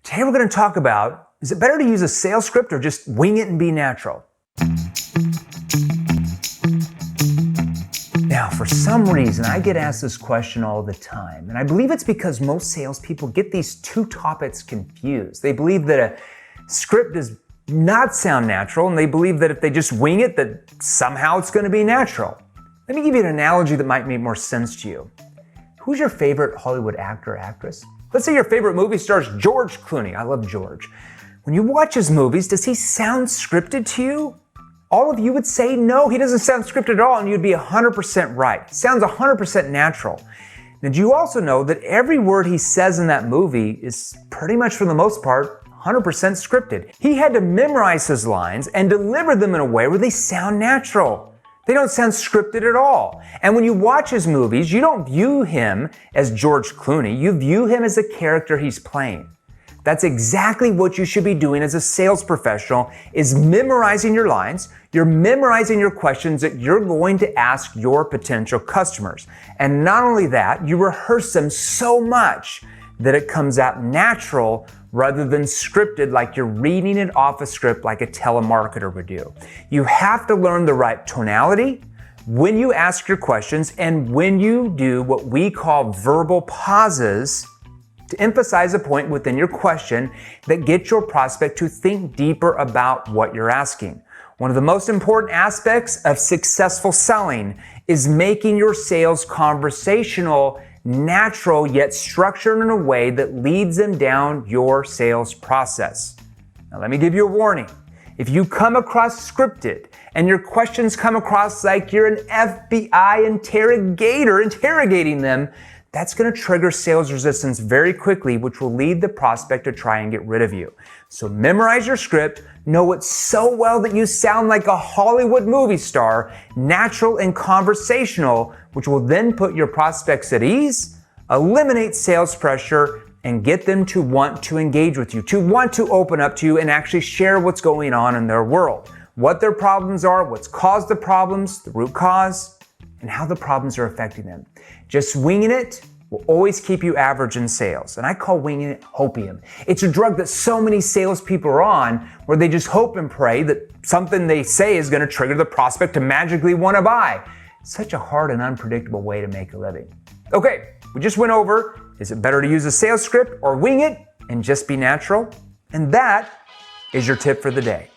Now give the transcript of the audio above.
Today we're going to talk about, is it better to use a sales script or just wing it and be natural? Now, for some reason, I get asked this question all the time, and I believe it's because most salespeople get these two topics confused. They believe that a script does not sound natural, and they believe that if they just wing it, that somehow it's going to be natural. Let me give you an analogy that might make more sense to you. Who's your favorite Hollywood actor or actress? Let's say your favorite movie stars George Clooney. I love George. When you watch his movies, does he sound scripted to you? All of you would say no, he doesn't sound scripted at all, and you'd be 100% right. Sounds 100% natural. Now, do you also know that every word he says in that movie is pretty much, for the most part, 100% scripted? He had to memorize his lines and deliver them in a way where they sound natural. They don't sound scripted at all. And when you watch his movies, you don't view him as George Clooney. You view him as the character he's playing. That's exactly what you should be doing as a sales professional, is memorizing your lines. You're memorizing your questions that you're going to ask your potential customers. And not only that, you rehearse them so much that it comes out natural rather than scripted, like you're reading it off a script like a telemarketer would do. You have to learn the right tonality when you ask your questions and when you do what we call verbal pauses to emphasize a point within your question that gets your prospect to think deeper about what you're asking. One of the most important aspects of successful selling is making your sales conversational, natural, yet structured in a way that leads them down your sales process. Now, let me give you a warning. If you come across scripted and your questions come across like you're an FBI interrogator interrogating them, that's going to trigger sales resistance very quickly, which will lead the prospect to try and get rid of you. So memorize your script, know it so well that you sound like a Hollywood movie star, natural and conversational, which will then put your prospects at ease, eliminate sales pressure, and get them to want to engage with you, to want to open up to you and actually share what's going on in their world, what their problems are, what's caused the problems, the root cause, and how the problems are affecting them. Just winging it will always keep you average in sales. And I call winging it opium. It's a drug that so many salespeople are on, where they just hope and pray that something they say is going to trigger the prospect to magically want to buy. Such a hard and unpredictable way to make a living. Okay, we just went over, is it better to use a sales script or wing it and just be natural? And that is your tip for the day.